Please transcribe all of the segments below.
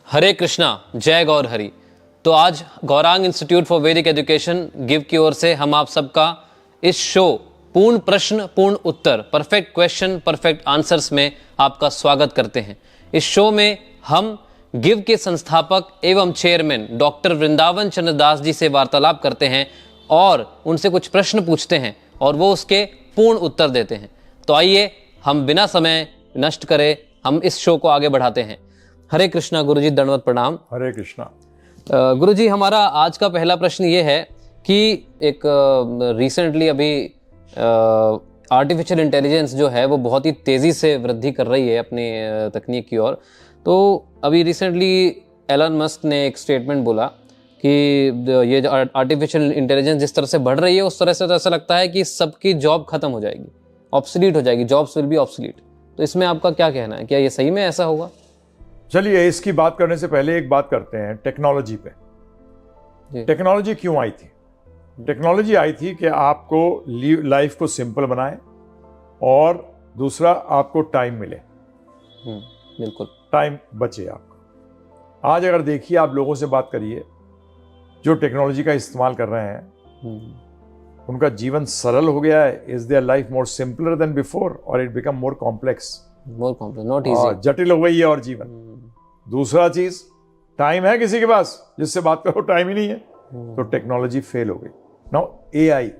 हरे कृष्णा, जय गौर हरि। तो आज गौरांग इंस्टीट्यूट फॉर वैदिक एजुकेशन गिव की ओर से हम आप सबका इस शो पूर्ण प्रश्न पूर्ण उत्तर परफेक्ट क्वेश्चन परफेक्ट आंसर्स में आपका स्वागत करते हैं। इस शो में हम गिव के संस्थापक एवं चेयरमैन डॉक्टर वृंदावन चंद्र दास जी से वार्तालाप करते हैं और उनसे कुछ प्रश्न पूछते हैं और वो उसके पूर्ण उत्तर देते हैं। तो आइए हम बिना समय नष्ट करे हम इस शो को आगे बढ़ाते हैं। हरे कृष्णा गुरुजी, दंडवत प्रणाम। हरे कृष्णा। गुरुजी, हमारा आज का पहला प्रश्न ये है कि एक रिसेंटली अभी आर्टिफिशियल इंटेलिजेंस जो है वो बहुत ही तेज़ी से वृद्धि कर रही है अपनी तकनीक की ओर। तो अभी रिसेंटली एलन मस्क ने एक स्टेटमेंट बोला कि ये जो आर्टिफिशियल इंटेलिजेंस जिस तरह से बढ़ रही है उस तरह से तो ऐसा लगता है कि सबकी जॉब खत्म हो जाएगी, ऑब्सोलीट हो जाएगी, जॉब्स विल बी ऑब्सोलीट। तो इसमें आपका क्या कहना है, क्या ये सही में ऐसा होगा? चलिए, इसकी बात करने से पहले एक बात करते हैं टेक्नोलॉजी पे। टेक्नोलॉजी क्यों आई थी? टेक्नोलॉजी आई थी कि आपको लाइफ को सिंपल बनाए और दूसरा आपको टाइम मिले। बिल्कुल, टाइम बचे आपको। आज अगर देखिए, आप लोगों से बात करिए जो टेक्नोलॉजी का इस्तेमाल कर रहे हैं, उनका जीवन सरल हो गया है। Is there life more simpler than before और it become more complex, not easy, जटिल हो गई है और जीवन। दूसरा चीज, टाइम है किसी के पास जिससे बात करो, टाइम ही नहीं है, तो टेक्नोलॉजी फेल हो गई। Now AI,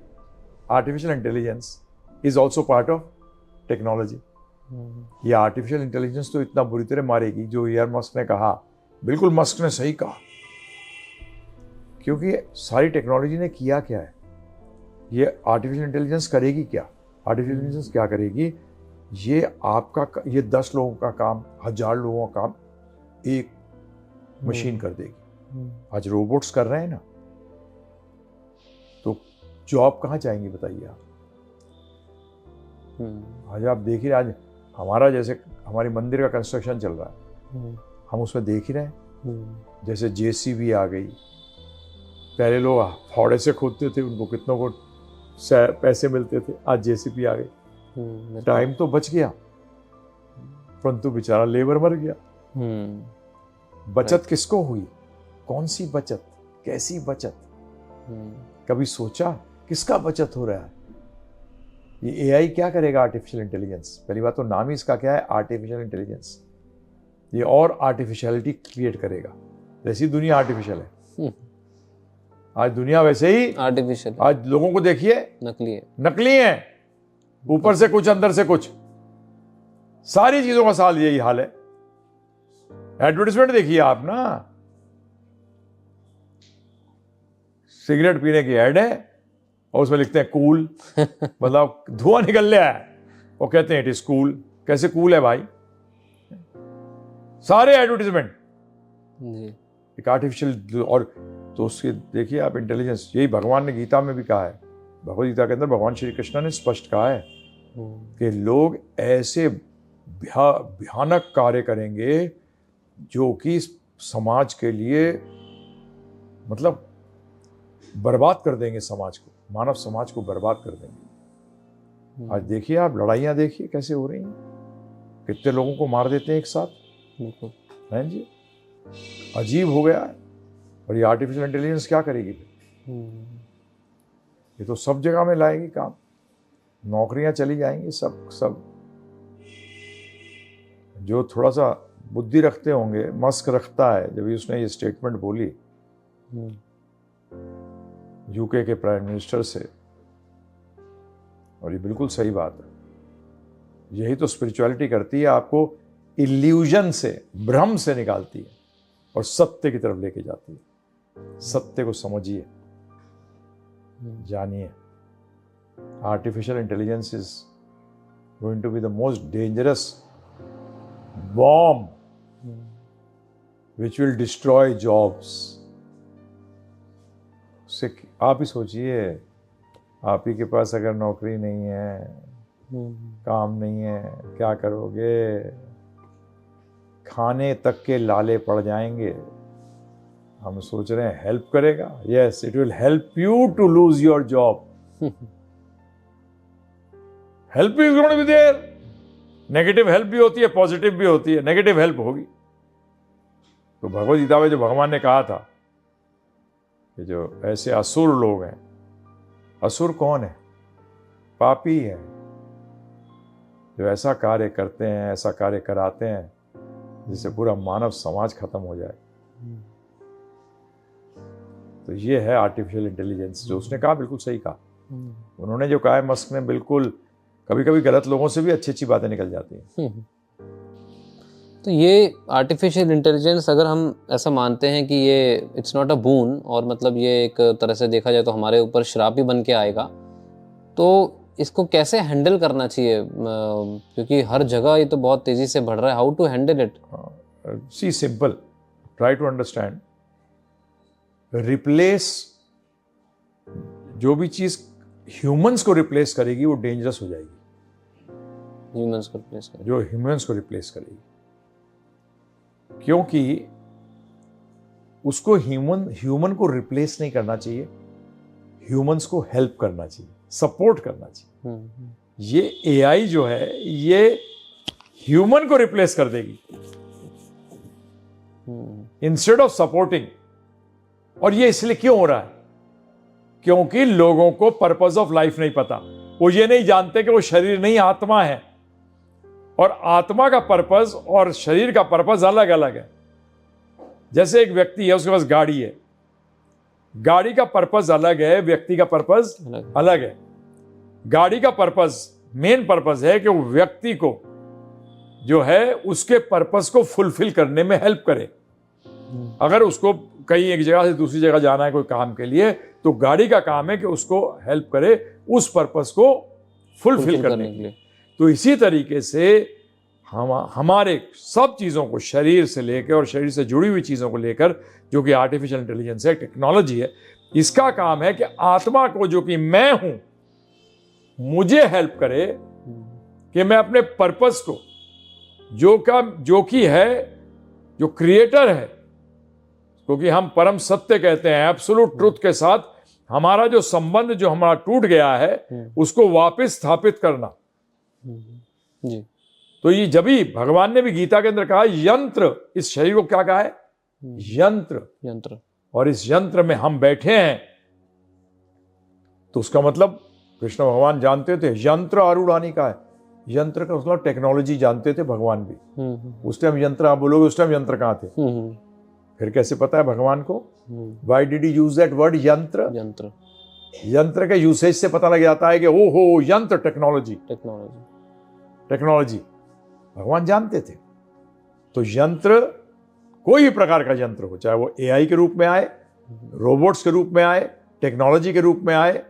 artificial intelligence, is also part of technology. ये आर्टिफिशियल इंटेलिजेंस तो इतना बुरी तरह मारेगी जो एलन मस्क ने कहा, बिल्कुल मस्क ने सही कहा। क्योंकि सारी टेक्नोलॉजी ने किया क्या है, ये आर्टिफिशियल इंटेलिजेंस करेगी क्या? आर्टिफिशियल इंटेलिजेंस क्या करेगी? ये आपका, ये 10 लोगों का काम, 1000 लोगों का काम एक मशीन कर देगी। आज रोबोट्स कर रहे हैं ना, तो जॉब कहाँ जाएंगी बताइए आप? आज आप देख ही रहे, आज हमारा जैसे हमारी मंदिर का कंस्ट्रक्शन चल रहा है, हम उसमें देख ही रहे हैं। जैसे जेसीबी आ गई, पहले लोग फावड़े से खोदते थे, उनको कितनों को पैसे मिलते थे, आज जेसीबी आ गई। टाइम तो बच गया, परंतु बेचारा लेबर मर गया। बचत किसको हुई? कौन सी बचत, कैसी बचत? कभी सोचा किसका बचत हो रहा है? ये एआई क्या करेगा? आर्टिफिशियल इंटेलिजेंस, पहली बात तो नाम ही इसका क्या है, आर्टिफिशियल इंटेलिजेंस। ये और आर्टिफिशियलिटी क्रिएट करेगा। जैसी दुनिया आर्टिफिशियल है, आज दुनिया वैसे ही आर्टिफिशियल। आज लोगों को देखिए, नकली है, ऊपर से कुछ अंदर से कुछ, सारी चीजों का साल यही हाल है। एडवर्टाइजमेंट देखिए आप ना, सिगरेट पीने की ऐड है और उसमें लिखते हैं कूल, मतलब धुआं निकल रहा है और कहते हैं इट इज कूल। कैसे कूल है भाई? सारे एडवर्टाइजमेंट एक आर्टिफिशियल। और तो उसके देखिए आप इंटेलिजेंस, यही भगवान ने गीता में भी कहा है, भगवद गीता के अंदर भगवान श्री कृष्ण ने स्पष्ट कहा है कि लोग ऐसे भयानक कार्य करेंगे जो कि समाज के लिए मतलब बर्बाद कर देंगे, समाज को, मानव समाज को बर्बाद कर देंगे। आज देखिए आप, लड़ाइयाँ देखिए कैसे हो रही हैं, कितने लोगों को मार देते हैं एक साथ, हैं जी, अजीब हो गया है। और ये आर्टिफिशियल इंटेलिजेंस क्या करेगी? ये तो सब जगह में लाएगी काम, नौकरियां चली जाएंगी, सब। जो थोड़ा सा बुद्धि रखते होंगे, मस्क रखता है, जब उसने ये स्टेटमेंट बोली यूके के प्राइम मिनिस्टर से, और ये बिल्कुल सही बात है। यही तो स्पिरिचुअलिटी करती है, आपको इल्यूजन से, भ्रम से निकालती है और सत्य की तरफ लेके जाती है। सत्य को समझिए, जानिए। Artificial intelligence is going to be the most dangerous bomb which will destroy jobs. आप ही सोचिए, आप ही के पास अगर नौकरी नहीं है, काम नहीं है, क्या करोगे? खाने तक के लाले पड़ जाएंगे। हम सोच रहे हैं हेल्प करेगा। Yes, it will help you to lose your job. Help is going to be there. Negative help भी होती है, पॉजिटिव भी होती है। नेगेटिव हेल्प होगी, तो भगवद गीता में जो भगवान ने कहा था कि जो ऐसे असुर लोग हैं, असुर कौन है? पापी है, जो ऐसा कार्य करते हैं, ऐसा कार्य कराते हैं जिससे पूरा मानव समाज खत्म हो जाए। तो ये है आर्टिफिशियल इंटेलिजेंस। जो उसने कहा बिल्कुल सही कहा। उन्होंने जो कहा है मस्क ने, बिल्कुल कभी कभी गलत लोगों से भी अच्छी अच्छी बातें निकल जाती हैं। तो ये आर्टिफिशियल इंटेलिजेंस, अगर हम ऐसा मानते हैं कि ये इट्स नॉट अ बून, और मतलब ये एक तरह से देखा जाए तो हमारे ऊपर श्राप ही बन के आएगा, तो इसको कैसे हैंडल करना चाहिए? क्योंकि हर जगह ये तो बहुत तेजी से बढ़ रहा है। How to handle it? See simple, try to understand. Replace, जो भी चीज ह्यूमंस को रिप्लेस करेगी वो डेंजरस हो जाएगी। ह्यूमंस को रिप्लेस करेगी, जो ह्यूमंस को रिप्लेस करेगी, क्योंकि उसको ह्यूमन को रिप्लेस नहीं करना चाहिए, ह्यूमंस को हेल्प करना चाहिए, सपोर्ट करना चाहिए। ये एआई जो है ये ह्यूमन को रिप्लेस कर देगी इंस्टेड ऑफ सपोर्टिंग। और ये इसलिए क्यों हो रहा है? क्योंकि लोगों को पर्पस ऑफ लाइफ नहीं पता। वो ये नहीं जानते कि वो शरीर नहीं आत्मा है, और आत्मा का पर्पस और शरीर का पर्पस अलग अलग है। जैसे एक व्यक्ति है, उसके पास गाड़ी है, गाड़ी का पर्पस अलग है, व्यक्ति का पर्पस अलग है। गाड़ी का पर्पस, मेन पर्पस है कि वो व्यक्ति को जो है उसके पर्पस को फुलफिल करने में हेल्प करे। अगर उसको कहीं एक जगह से दूसरी जगह जाना है कोई काम के लिए, तो गाड़ी का काम है कि उसको हेल्प करे उस पर्पस को फुलफिल करने के लिए। तो इसी तरीके से हमारे सब चीज़ों को, शरीर से लेकर और शरीर से जुड़ी हुई चीज़ों को लेकर, जो कि आर्टिफिशियल इंटेलिजेंस है, टेक्नोलॉजी है, इसका काम है कि आत्मा को, जो कि मैं हूं, मुझे हेल्प करे कि मैं अपने पर्पस को, जो कि है, जो क्रिएटर है, क्योंकि हम परम सत्य कहते हैं, एब्सोल्यूट ट्रुथ के साथ हमारा जो संबंध जो हमारा टूट गया है उसको वापस स्थापित करना। जी। तो ये जब भी भगवान ने भी गीता के अंदर कहा, यंत्र, इस शरीर को क्या कहा है? यंत्र। और इस यंत्र में हम बैठे हैं, तो उसका मतलब कृष्ण भगवान जानते थे यंत्र आरूढ़ानी का है। यंत्र का मतलब टेक्नोलॉजी जानते थे भगवान भी। उस टाइम यंत्र आप बोलोगे, उस टाइम यंत्र कहाँ थे? फिर कैसे पता है भगवान को? Why did he use that word यंत्र? यंत्र के यूसेज से पता लग जाता है कि ओहो यंत्र, टेक्नोलॉजी भगवान जानते थे। तो यंत्र, कोई भी प्रकार का यंत्र हो, चाहे वो एआई के रूप में आए, रोबोट्स के रूप में आए, टेक्नोलॉजी के रूप में आए,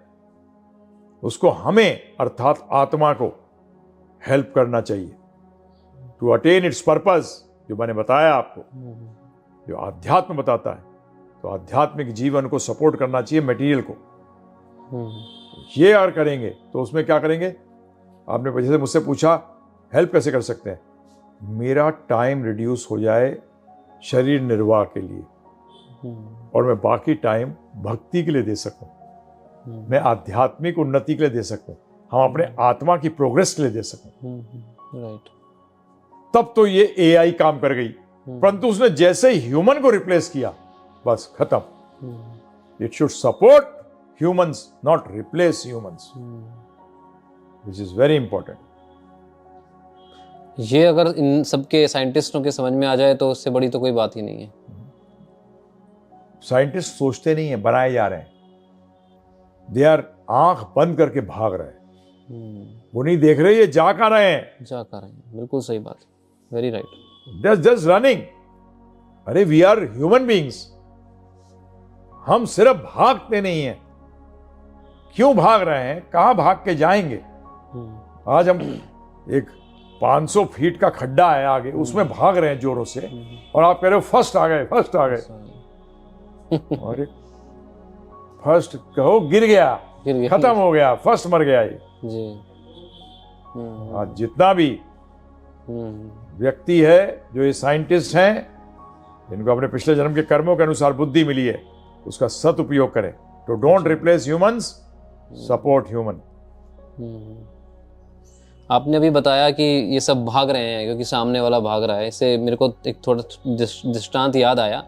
उसको हमें अर्थात आत्मा को हेल्प करना चाहिए टू अटेन इट्स पर्पस। जो मैंने बताया आपको, जो आध्यात्म बताता है, तो आध्यात्मिक जीवन को सपोर्ट करना चाहिए मटेरियल को। ये अगर करेंगे तो उसमें क्या करेंगे? आपने जैसे मुझसे पूछा हेल्प कैसे कर सकते हैं, मेरा टाइम रिड्यूस हो जाए शरीर निर्वाह के लिए, और मैं बाकी टाइम भक्ति के लिए दे सकूं, मैं आध्यात्मिक उन्नति के लिए दे सकूं, हम अपने आत्मा की प्रोग्रेस के लिए दे सकूं। राइट। तब तो ये एआई काम कर गई। परंतु उसने जैसे ही ह्यूमन को रिप्लेस किया, बस खत्म। It should support humans, not replace humans, which is very important. ये अगर इन सबके साइंटिस्टों के समझ में आ जाए तो उससे बड़ी तो कोई बात ही नहीं है। साइंटिस्ट सोचते नहीं है, बनाए जा रहे हैं। दे आर आंख बंद करके भाग रहे हैं, वो नहीं देख रहे ये जा कर रहे हैं। बिल्कुल सही बात, वेरी राइट। Just running. अरे वी आर ह्यूमन बींग्स, हम सिर्फ भागते नहीं हैं। क्यों भाग रहे हैं, कहां भाग के जाएंगे? आज हम एक 500 फीट का खड्डा है आगे, उसमें भाग रहे हैं जोरों से, और आप कह रहे हो फर्स्ट आ गए। और फर्स्ट कहो गिर गया, खत्म हो गया, फर्स्ट मर गया ये जी। आज जितना भी व्यक्ति है, जो ये साइंटिस्ट हैं, जिनको अपने पिछले जन्म के कर्मों के अनुसार बुद्धि मिली है, उसका सदुपयोग करें। तो don't replace humans, support human. आपने अभी बताया कि ये सब भाग रहे हैं क्योंकि सामने वाला भाग रहा है, इससे मेरे को एक थोड़ा दृष्टांत याद आया।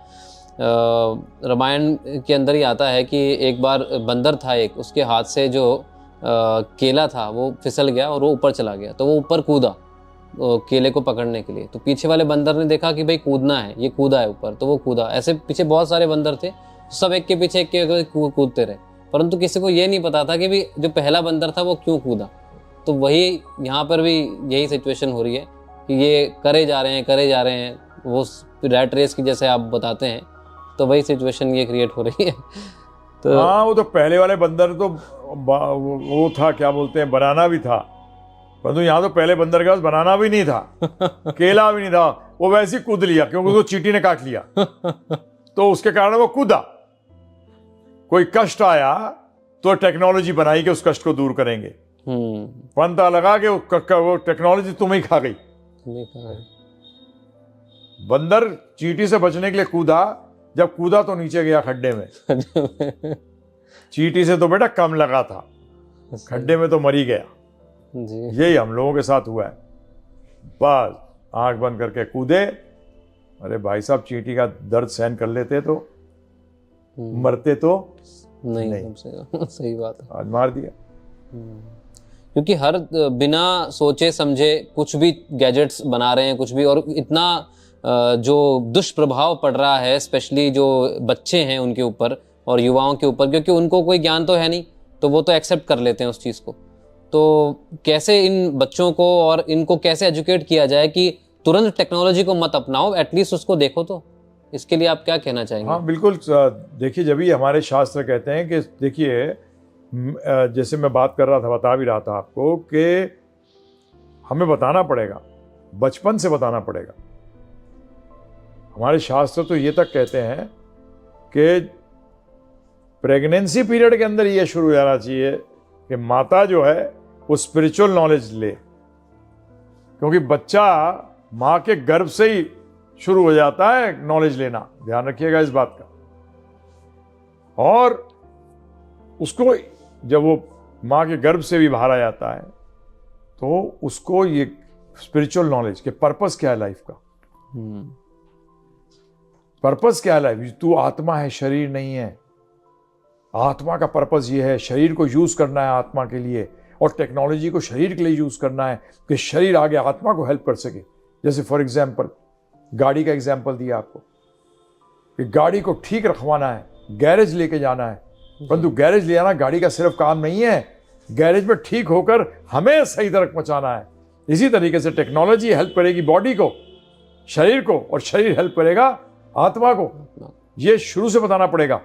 रामायण के अंदर ही आता है कि एक बार बंदर था एक, उसके हाथ से जो केला था वो फिसल गया और वो ऊपर चला गया, तो वो ऊपर कूदा केले को पकड़ने के लिए। तो पीछे वाले बंदर ने देखा कि भाई कूदना है, ये कूदा है ऊपर, तो वो कूदा। ऐसे पीछे बहुत सारे बंदर थे, सब एक के पीछे एक के कूदते रहे, परंतु किसी को ये नहीं पता था कि भाई जो पहला बंदर था वो क्यों कूदा। तो वही यहाँ पर भी यही सिचुएशन हो रही है कि ये करे जा रहे हैं वो रैट रेस की जैसे आप बताते हैं, तो वही सिचुएशन ये क्रिएट हो रही है। तो हाँ, वो तो पहले वाले बंदर तो वो था, क्या बोलते हैं, बनाना भी था, परंतु यहाँ तो पहले बंदर के पास बनाना भी नहीं था, केला भी नहीं था, वो वैसे ही कूद लिया क्योंकि उसको चींटी ने काट लिया। तो उसके कारण वो कूदा। कोई कष्ट आया तो टेक्नोलॉजी बनाई कि उस कष्ट को दूर करेंगे, पंता लगा के वो टेक्नोलॉजी तुम्हें खा गई। बंदर चींटी से बचने के लिए कूदा, जब कूदा तो नीचे गया खड्डे में। चींटी से तो बेटा कम लगा था, खड्डे में तो मरी गया। यही हम लोगों के साथ हुआ है। बस आंख बंद करके कूदे, अरे भाई साहब चींटी का दर्द सहन कर लेते तो मरते तो नहीं। सही बात है, आज मार दिया। क्योंकि हर बिना सोचे समझे कुछ भी गैजेट्स बना रहे हैं, कुछ भी, और इतना जो दुष्प्रभाव पड़ रहा है स्पेशली जो बच्चे हैं उनके ऊपर और युवाओं के ऊपर, क्योंकि उनको कोई ज्ञान तो है नहीं, तो वो तो एक्सेप्ट कर लेते हैं उस चीज़ को। तो कैसे इन बच्चों को और इनको कैसे एजुकेट किया जाए कि तुरंत टेक्नोलॉजी को मत अपनाओ, एटलीस्ट उसको देखो, तो इसके लिए आप क्या कहना चाहेंगे? हाँ बिल्कुल, देखिए जब भी हमारे शास्त्र कहते हैं कि देखिए, जैसे मैं बात कर रहा था, बता भी रहा था आपको कि हमें बताना पड़ेगा, बचपन से बताना पड़ेगा। हमारे शास्त्र तो ये तक कहते हैं कि प्रेगनेंसी पीरियड के अंदर ये शुरू हो जाना चाहिए कि माता जो है वो स्पिरिचुअल नॉलेज ले, क्योंकि बच्चा माँ के गर्भ से ही शुरू हो जाता है नॉलेज लेना। ध्यान रखिएगा इस बात का। और उसको जब वो माँ के गर्भ से भी बाहर आ जाता है तो उसको ये स्पिरिचुअल नॉलेज के पर्पस क्या है लाइफ का, पर्पस क्या है लाइफ। तू आत्मा है, शरीर नहीं है। आत्मा का पर्पस ये है, शरीर को यूज करना है आत्मा के लिए, और टेक्नोलॉजी को शरीर के लिए यूज करना है कि शरीर आगे आत्मा को हेल्प कर सके। जैसे फॉर एग्जाम्पल गाड़ी का एग्जाम्पल दिया आपको कि गाड़ी को ठीक रखवाना है, गैरेज लेके जाना है, परंतु गैरेज ले जाना गाड़ी का सिर्फ काम नहीं है, गैरेज में ठीक होकर हमें सही तरह पहुंचाना है। इसी तरीके से टेक्नोलॉजी हेल्प करेगी बॉडी को, शरीर को, और शरीर हेल्प करेगा आत्मा को। ये शुरू से बताना पड़ेगा।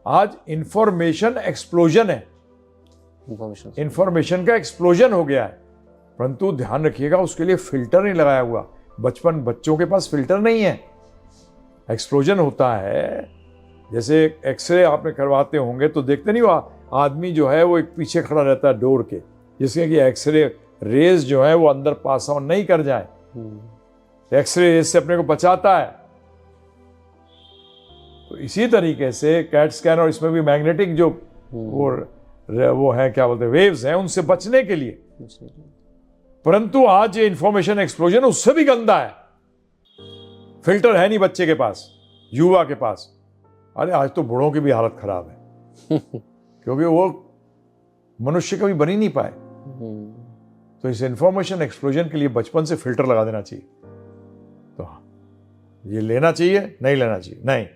आज इंफॉर्मेशन एक्सप्लोजन है, इंफॉर्मेशन का एक्सप्लोजन हो गया है, परंतु ध्यान रखिएगा उसके लिए फिल्टर नहीं लगाया हुआ। बच्चों के पास फिल्टर नहीं है। एक्सप्लोजन होता है, जैसे एक्सरे आपने करवाते होंगे तो देखते नहीं, वो आदमी जो है वो एक पीछे खड़ा रहता है डोर के, जिससे कि एक्सरे रेज जो है वो अंदर पास ऑन नहीं कर जाए। एक्सरे रेज से अपने को बचाता है। तो इसी तरीके से कैट स्कैन और इसमें भी मैग्नेटिक जो वो है, क्या बोलते हैं, वेव्स हैं, उनसे बचने के लिए। परंतु आज ये इंफॉर्मेशन एक्सप्लोजन उससे भी गंदा है। फिल्टर है नहीं बच्चे के पास, युवा के पास। अरे आज तो बूढ़ों की भी हालत खराब है क्योंकि वो मनुष्य कभी बन ही नहीं पाए। तो इस इंफॉर्मेशन एक्सप्लोजन के लिए बचपन से फिल्टर लगा देना चाहिए। तो ये लेना चाहिए, नहीं लेना चाहिए, नहीं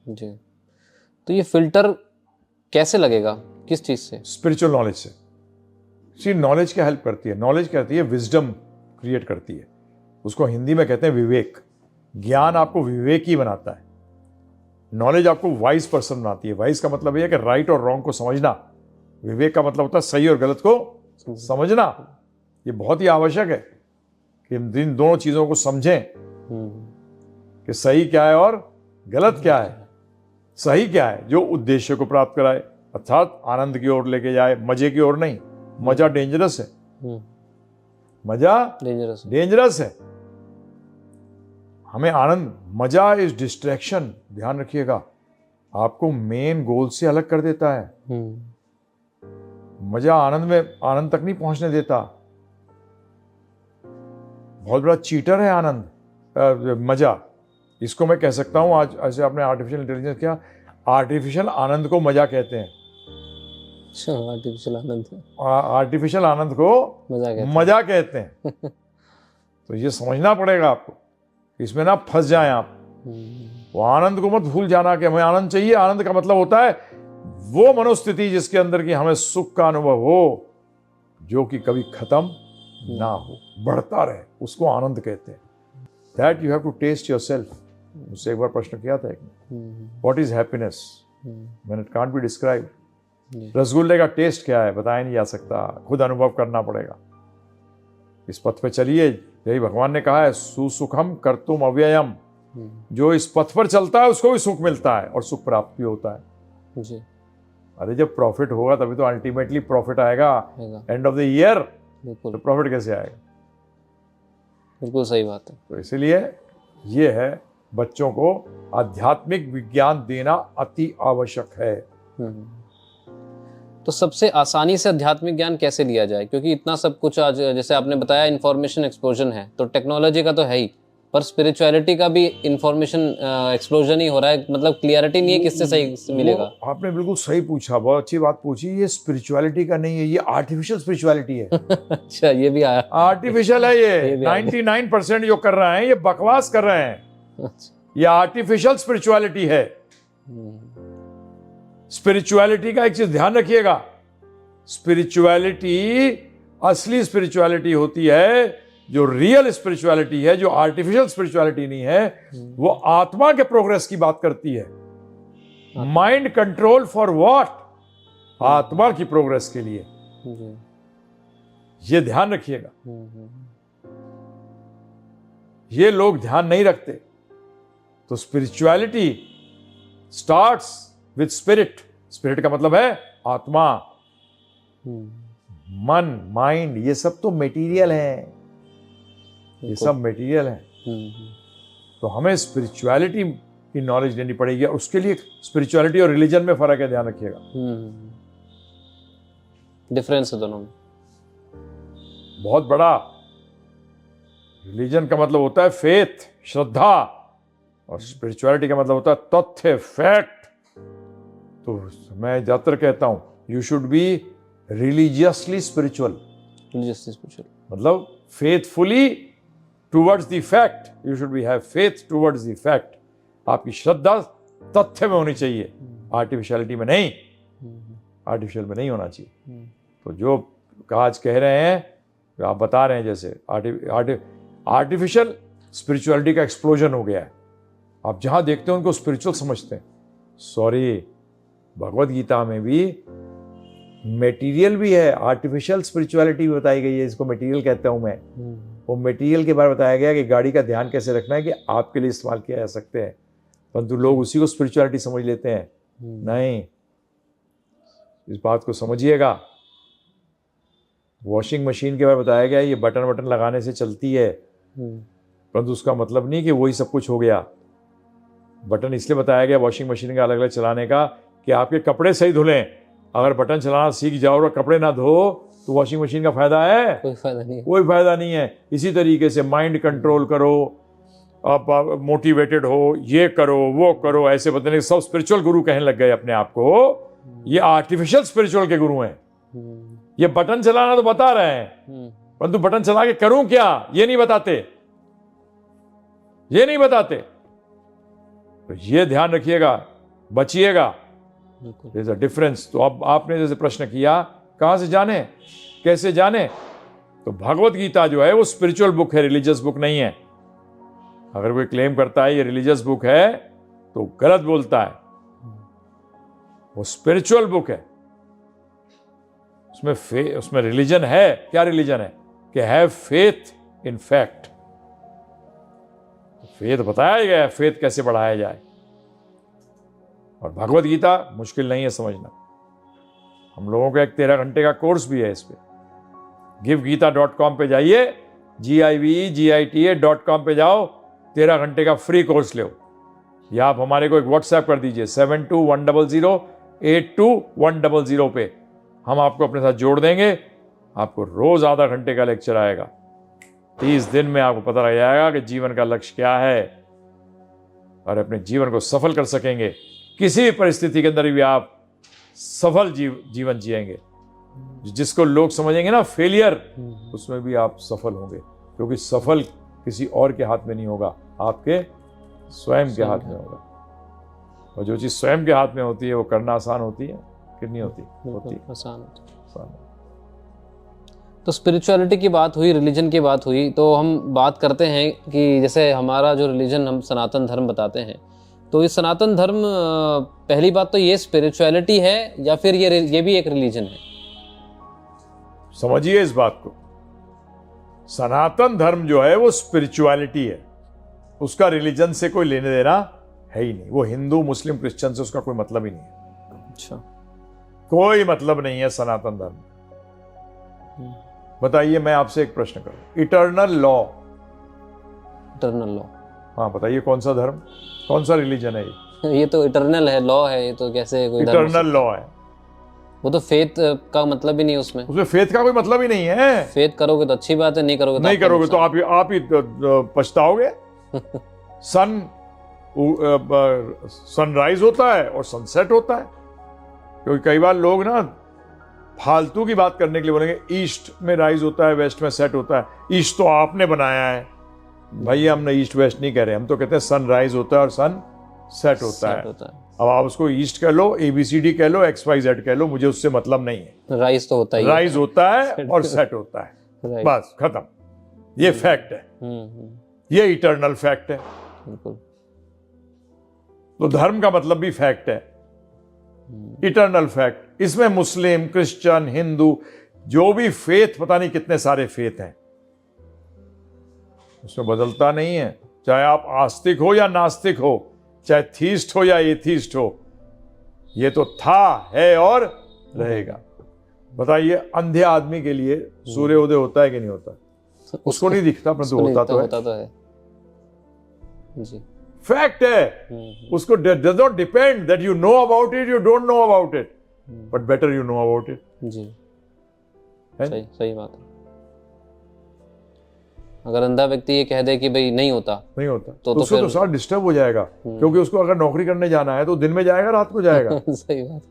जी। तो ये फिल्टर कैसे लगेगा, किस चीज से? स्पिरिचुअल नॉलेज से। सी नॉलेज क्या हेल्प करती है? नॉलेज कहती है विजडम क्रिएट करती है। उसको हिंदी में कहते हैं विवेक। ज्ञान आपको विवेकी बनाता है, नॉलेज आपको वाइज पर्सन बनाती है। वाइज का मतलब यह है कि राइट और रॉन्ग को समझना। विवेक का मतलब होता है सही और गलत को समझना। ये बहुत ही आवश्यक है कि हम इन दोनों चीजों को समझें कि सही क्या है और गलत क्या है। सही क्या है? जो उद्देश्य को प्राप्त कराए, अर्थात आनंद की ओर लेके जाए, मजे की ओर नहीं। मजा डेंजरस है, मजा डेंजरस है। हमें आनंद, मजा इज डिस्ट्रैक्शन। ध्यान रखिएगा, आपको मेन गोल से अलग कर देता है। मजा आनंद में, आनंद तक नहीं पहुंचने देता। बहुत बड़ा चीटर है आनंद, मजा। इसको मैं कह सकता हूं, आज ऐसे आपने आर्टिफिशियल इंटेलिजेंस किया, आर्टिफिशियल आनंद को मजा कहते हैं। अच्छा, आर्टिफिशियल आनंद, आर्टिफिशियल आनंद को मजा कहते हैं। तो ये समझना पड़ेगा आपको, इसमें ना फंस जाएं आप। वो आनंद को मत भूल जाना कि हमें आनंद चाहिए। आनंद का मतलब होता है वो मनोस्थिति जिसके अंदर की हमें सुख का अनुभव हो, जो कि कभी खत्म ना हो, बढ़ता रहे, उसको आनंद कहते हैं। That you have to test yourself. मुझसे एक बार प्रश्न किया था एक ने, what is happiness, when it can't be described. रसगुल्ले का टेस्ट क्या है बताया नहीं जा सकता, खुद अनुभव करना पड़ेगा। इस पथ पे चलिए, यही भगवान ने कहा है, सुसुखम कर्तुम अव्ययम। जो इस पथ पर चलता है उसको भी सुख मिलता है और सुख प्राप्त भी होता है जी। अरे जब प्रॉफिट होगा तभी तो अल्टीमेटली प्रॉफिट आएगा। एंड ऑफ द ईयर तो प्रॉफिट कैसे आएगा? बिल्कुल सही बात है। तो इसीलिए ये है, बच्चों को आध्यात्मिक विज्ञान देना अति आवश्यक है। तो सबसे आसानी से आध्यात्मिक ज्ञान कैसे लिया जाए? क्योंकि इतना सब कुछ आज, जैसे आपने बताया, इंफॉर्मेशन एक्सप्लोजन है, तो टेक्नोलॉजी का तो है ही, पर स्पिरिचुअलिटी का भी इंफॉर्मेशन एक्सप्लोजन ही हो रहा है। मतलब क्लियरिटी नहीं है, किससे सही मिलेगा? आपने बिल्कुल सही पूछा, बहुत अच्छी बात पूछी। ये स्पिरिचुअलिटी का नहीं है, ये आर्टिफिशियल स्पिरिचुअलिटी है। अच्छा, ये भी आया, आर्टिफिशियल है ये। 99% जो कर रहे हैं ये बकवास कर रहे हैं। ये आर्टिफिशियल स्पिरिचुअलिटी है। स्पिरिचुअलिटी का एक चीज ध्यान रखिएगा, स्पिरिचुअलिटी, असली स्पिरिचुअलिटी होती है, जो रियल स्पिरिचुअलिटी है, जो आर्टिफिशियल स्पिरिचुअलिटी नहीं है, वो आत्मा के प्रोग्रेस की बात करती है। Mind control for what? आत्मा की प्रोग्रेस के लिए। ये ध्यान रखिएगा, ये लोग ध्यान नहीं रखते। तो spirituality starts with spirit. Spirit का मतलब है आत्मा, मन, माइंड, ये सब तो मटेरियल है, ये सब मटेरियल है। तो हमें स्पिरिचुअलिटी की नॉलेज लेनी पड़ेगी, और उसके लिए स्पिरिचुअलिटी और रिलीजन में फर्क है, ध्यान रखिएगा। डिफरेंस है दोनों में बहुत बड़ा। रिलीजन का मतलब होता है फेथ, श्रद्धा, और स्पिरिचुअलिटी का मतलब होता है तथ्य, फैक्ट। तो मैं ज्यादातर कहता हूं, you should be religiously spiritual. मतलब faithfully towards the fact, you should be have faith towards the fact. आपकी श्रद्धा तथ्य में होनी चाहिए, आर्टिफिशियलिटी में नहीं, आर्टिफिशियल में नहीं होना चाहिए। तो जो आज कह रहे हैं, आप बता रहे हैं, जैसे आर्टिफिशियल स्पिरिचुअलिटी का एक्सप्लोजन हो गया है। आप जहां देखते हैं उनको स्पिरिचुअल समझते हैं। सॉरी, भगवत गीता में भी मटेरियल भी है, आर्टिफिशियल स्पिरिचुअलिटी भी बताई गई है, इसको मटेरियल कहता हूं मैं। वो मटेरियल के बारे में बताया गया कि गाड़ी का ध्यान कैसे रखना है कि आपके लिए इस्तेमाल किया जा सकते हैं, परंतु लोग उसी को स्पिरिचुअलिटी समझ लेते हैं। नहीं, इस बात को समझिएगा। वॉशिंग मशीन के बारे में बताया गया ये बटन वटन लगाने से चलती है, परंतु उसका मतलब नहीं कि वही सब कुछ हो गया। बटन इसलिए बताया गया वॉशिंग मशीन का अलग अलग चलाने का कि आपके कपड़े सही धुलें। अगर बटन चलाना सीख जाओ और कपड़े ना धो तो वॉशिंग मशीन का फायदा है? कोई फायदा नहीं है। कोई फायदा नहीं है। इसी तरीके से माइंड कंट्रोल करो, आप मोटिवेटेड हो, ये करो वो करो, ऐसे बताने सब स्पिरिचुअल गुरु कहने लग गए अपने आप को। ये आर्टिफिशियल स्पिरिचुअल के गुरु हैं। ये बटन चलाना तो बता रहे हैं, परंतु बटन चला के करूं क्या ये नहीं बताते, ये नहीं बताते। तो ये ध्यान रखिएगा, बचिएगा। There is a difference. तो अब आपने जैसे प्रश्न किया कहां से जाने, कैसे जाने, तो भगवत गीता जो है वो स्पिरिचुअल बुक है, रिलीजियस बुक नहीं है। अगर कोई क्लेम करता है ये रिलीजियस बुक है तो गलत बोलता है। वो स्पिरिचुअल बुक है, उसमें रिलीजन है। क्या रिलीजन है? कि have faith in fact. Faith बताया गया है, फेथ कैसे बढ़ाया जाए। और भगवत गीता मुश्किल नहीं है समझना। हम लोगों का एक 13 घंटे का कोर्स भी है इस पे। givegita.com पे जाइए, GIVEGITA.com पे जाओ, 13 घंटे का फ्री कोर्स लो। या आप हमारे को एक व्हाट्सएप कर दीजिए 7210082100 पे। हम आपको अपने साथ जोड़ देंगे। आपको रोज आधा घंटे का लेक्चर आएगा। 30 दिन में आपको पता लग जाएगा कि जीवन का लक्ष्य क्या है और अपने जीवन को सफल कर सकेंगे। किसी भी परिस्थिति के अंदर भी आप सफल जीवन जिएंगे। जिसको लोग समझेंगे ना फेलियर, उसमें भी आप सफल होंगे, क्योंकि सफल किसी और के हाथ में नहीं होगा, आपके स्वयं के हाथ में होगा। और जो चीज स्वयं के हाथ में होती है वो करना आसान होती है, कितनी होती है? आसान होती। तो स्पिरिचुअलिटी की बात हुई, रिलीजन की बात हुई, तो हम बात करते हैं कि जैसे हमारा जो रिलीजन हम सनातन धर्म बताते हैं, तो ये सनातन धर्म, पहली बात तो ये स्पिरिचुअलिटी है या फिर ये भी एक रिलीजन है? समझिए इस बात को, सनातन धर्म जो है वो स्पिरिचुअलिटी है, उसका रिलीजन से कोई लेने देना है ही नहीं। वो हिंदू मुस्लिम क्रिश्चियन से उसका कोई मतलब ही नहीं है। अच्छा, कोई मतलब नहीं है सनातन धर्म। बताइए, मैं आपसे एक प्रश्न करूं, इटर्नल लॉ, इटर्नल लॉ, हाँ बताइए कौन सा धर्म, कौन सा रिलीजन है ये? ये तो इटर्नल है, लॉ है, ये तो कैसे कोई धर्म? इटर्नल लॉ है। वो तो फेथ का मतलब ही नहीं उसमें फेथ का कोई मतलब ही नहीं है। फेथ करोगे तो अच्छी बात है, नहीं करोगे तो नहीं करोगे तो आप ही पछताओगे। सनराइज होता है और सनसेट होता है। क्योंकि कई बार लोग ना फालतू की बात करने के लिए बोलेंगे ईस्ट में राइज होता है, वेस्ट में सेट होता है। ईस्ट तो आपने बनाया है। भाई हमने ईस्ट वेस्ट नहीं कह रहे, हम तो कहते हैं सनराइज होता है और सन सेट होता है। अब आप उसको ईस्ट कह लो, ABCD कह लो, XYZ कह लो, मुझे उससे मतलब नहीं है। राइज तो होता ही, राइज होता है और सेट होता है, बस खत्म। ये फैक्ट है, ये इटर्नल फैक्ट है। बिल्कुल। तो धर्म का मतलब भी फैक्ट है, इटर्नल फैक्ट। इसमें मुस्लिम, क्रिश्चियन, हिंदू, जो भी फेथ, पता नहीं कितने सारे फेथ हैं, उसमें बदलता नहीं है। चाहे आप आस्तिक हो या नास्तिक हो, चाहे थीस्ट हो या एथीस्ट हो, ये तो था, है और रहेगा। बताइए, अंधे आदमी के लिए सूर्योदय होता है कि नहीं होता? उसको नहीं दिखता, परंतु होता तो है। जी, फैक्ट है। उसको does not depend that you know about it, you don't know about it, but better you know about it. जी, सही बात है। अगर अंधा व्यक्ति ये कह दे कि भाई नहीं होता तो उसको तो सारा डिस्टर्ब हो जाएगा, क्योंकि उसको अगर नौकरी करने जाना है तो दिन में जाएगा, रात को जाएगा। सही बात,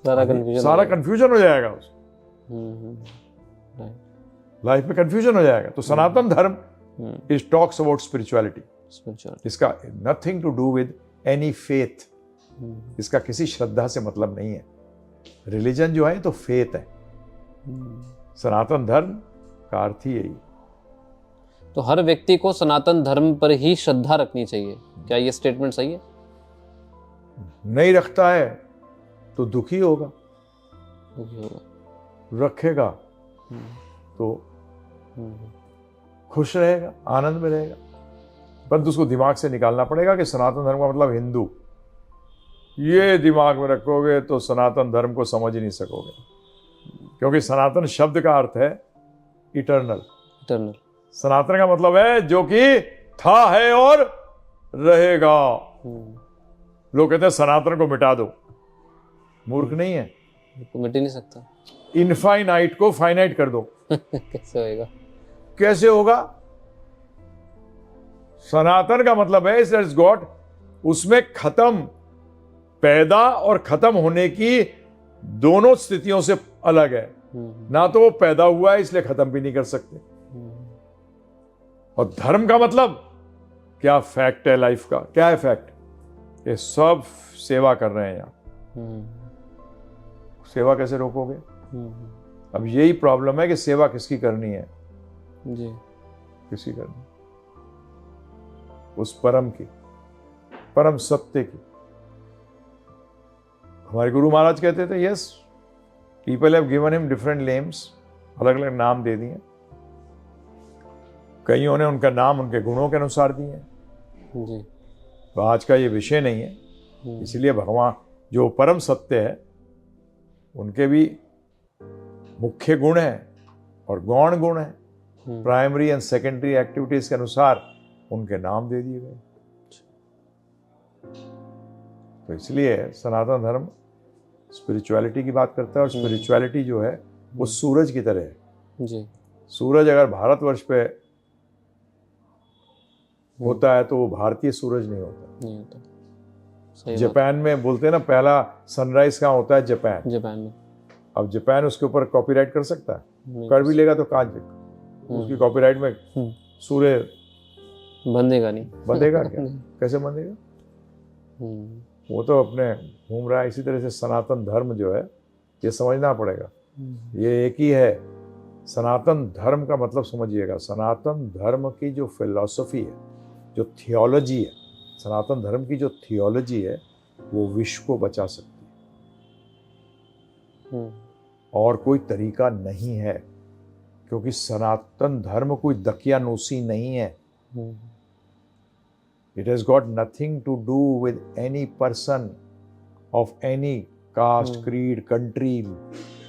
सारा कंफ्यूजन हो जाएगा उसको, लाइफ में कंफ्यूजन हो जाएगा। तो Sanatan Dharma is talks about spirituality. इसका nothing to do with any faith, इसका किसी श्रद्धा से मतलब नहीं है। रिलीजन जो है तो फेथ है, सनातन धर्म का अर्थ ही यही। तो हर व्यक्ति को सनातन धर्म पर ही श्रद्धा रखनी चाहिए, क्या ये स्टेटमेंट सही है? नहीं रखता है तो दुखी होगा, रखेगा तो खुश रहेगा, आनंद में रहेगा। परंतु उसको दिमाग से निकालना पड़ेगा कि सनातन धर्म का मतलब हिंदू। ये दिमाग में रखोगे तो सनातन धर्म को समझ ही नहीं सकोगे, क्योंकि सनातन शब्द का अर्थ है इटर्नल। सनातन का मतलब है जो कि था, है और रहेगा। लोग कहते हैं सनातन को मिटा दो, मूर्ख नहीं है, मिट ही नहीं सकता। इनफाइनाइट को फाइनाइट कर दो। कैसे होएगा? कैसे होगा? सनातन का मतलब है इट्स गॉड, उसमें खत्म, पैदा और खत्म होने की दोनों स्थितियों से अलग है। ना तो वो पैदा हुआ है इसलिए खत्म भी नहीं कर सकते। और धर्म का मतलब क्या? फैक्ट है लाइफ का। क्या है फैक्ट? ये सब सेवा कर रहे हैं यहां। सेवा कैसे रोकोगे? अब यही प्रॉब्लम है कि सेवा किसकी करनी है? जी, किसकी करनी? उस परम की, परम सत्य की। हमारे गुरु महाराज कहते थे, yes people have given him different names, अलग अलग नाम दे दिए। कईयों ने उनका नाम उनके गुणों के अनुसार दिए। जी, तो आज का ये विषय नहीं है, इसलिए भगवान जो परम सत्य है उनके भी मुख्य गुण हैं और गौण गुण हैं। प्राइमरी एंड सेकेंडरी एक्टिविटीज के अनुसार उनके नाम दे दिए गए। तो इसलिए सनातन धर्म स्पिरिचुअलिटी की बात करता है, और स्पिरिचुअलिटी जो है वो सूरज की तरह है जी। सूरज अगर भारतवर्ष पे होता है तो वो भारतीय सूरज नहीं होता। नहीं होता, सही बात। जापान में बोलते हैं ना पहला सनराइज कहाँ होता है, जापान। जापान में अब जापान उसके ऊपर कॉपीराइट कर सकता है? नहीं कर भी लेगा तो कहाँ उसकी कॉपीराइट में सूर्य बंधेगा नहीं। बंधेगा क्या? कैसे बंधेगा? हम्म, वो तो अपने घूम रहा है। इसी तरह से सनातन धर्म जो है ये समझना पड़ेगा, ये एक ही है। सनातन धर्म का मतलब समझिएगा, सनातन धर्म की जो फिलॉसफी है, जो थियोलॉजी है, सनातन धर्म की जो थियोलॉजी है वो विश्व को बचा सकती है और कोई तरीका नहीं है, क्योंकि सनातन धर्म कोई दकियानूसी नहीं है। It has got nothing to do with any person of any caste, creed, country,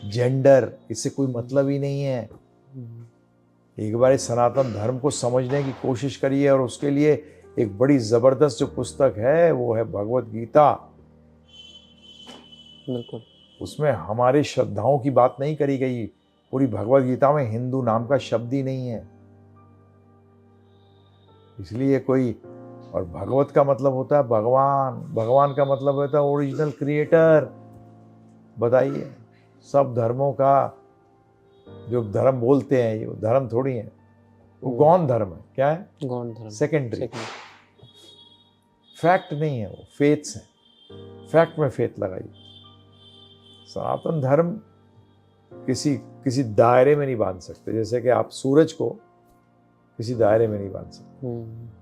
gender. इससे कोई मतलब ही नहीं है। एक बार इस सनातन धर्म को समझने की कोशिश करिए, और उसके लिए एक बड़ी जबरदस्त जो पुस्तक है वो है भगवत गीता। बिल्कुल। उसमें हमारी श्रद्धाओं की बात नहीं करी गई। पूरी भगवत गीता में हिंदू नाम का शब्द ही नहीं है। इसलिए कोई, और भगवत का मतलब होता है भगवान, भगवान का मतलब होता है ओरिजिनल क्रिएटर। बताइए, सब धर्मों का जो धर्म बोलते हैं ये धर्म थोड़ी है, वो गौण धर्म है। क्या है? गौण धर्म, सेकेंडरी, फैक्ट नहीं है, वो फेथ्स हैं। फैक्ट में फेथ लगाइए। सनातन धर्म किसी दायरे में नहीं बांध सकते, जैसे कि आप सूरज को किसी दायरे में नहीं बांध सकते।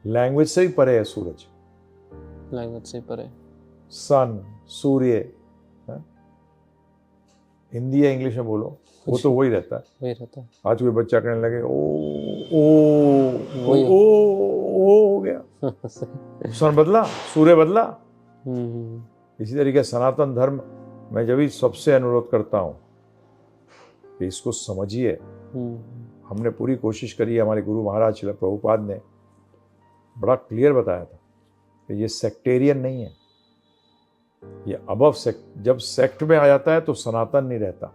लैंग्वेज से भी परे है सूरज, लैंग्वेज से परे। सन, सूर्य, हिंदी या इंग्लिश में बोलो वो तो वही रहता है। वही रहता है। आज कोई बच्चा कहने लगे ओ हो गया, सन बदला, सूर्य बदला। इसी तरीके सनातन धर्म मैं जब भी सबसे अनुरोध करता हूँ कि इसको समझिए। हमने पूरी कोशिश करी है, हमारे गुरु महाराज श्रील प्रभुपाद ने बड़ा क्लियर बताया था कि ये सेक्टेरियन नहीं है, ये अबव सेक्ट। जब सेक्ट में आ जाता है तो सनातन नहीं रहता।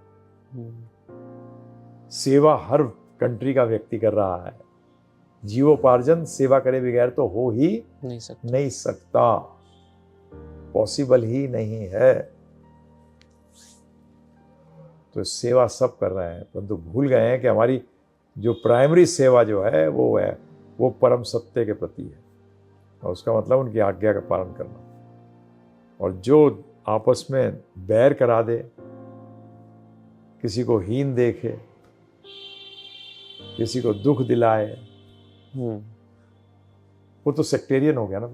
सेवा हर कंट्री का व्यक्ति कर रहा है, जीवोपार्जन सेवा करे बगैर तो हो ही नहीं सकता, पॉसिबल ही नहीं है। तो सेवा सब कर रहे हैं, परंतु भूल गए हैं कि हमारी जो प्राइमरी सेवा जो है वो परम सत्य के प्रति है, और उसका मतलब उनकी आज्ञा का पालन करना। और जो आपस में बैर करा दे, किसी को हीन देखे, किसी को दुख दिलाए, वो तो सेक्टेरियन हो गया ना।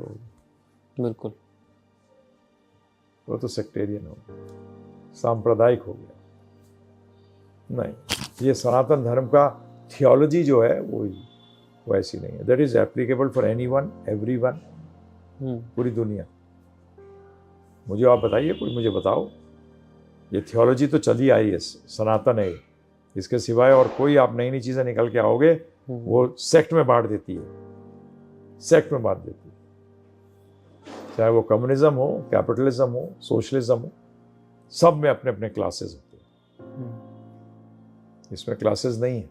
बिल्कुल, वो तो सेक्टेरियन हो गया, सांप्रदायिक हो गया। नहीं, ये सनातन धर्म का थियोलॉजी जो है वो ऐसी नहीं है। That is applicable for anyone, everyone, पूरी दुनिया। मुझे आप बताइए, कोई मुझे बताओ, ये थियोलॉजी तो चली आई है, सनातन है, इसके सिवाय और कोई आप नई नई चीज़ें निकल के आओगे वो सेक्ट में बांट देती है, सेक्ट में बांट देती है। चाहे वो कम्युनिज्म हो, कैपिटलिज्म हो, सोशलिज्म हो, सब में अपने अपने क्लासेस होते हैं। इसमें क्लासेस नहीं है।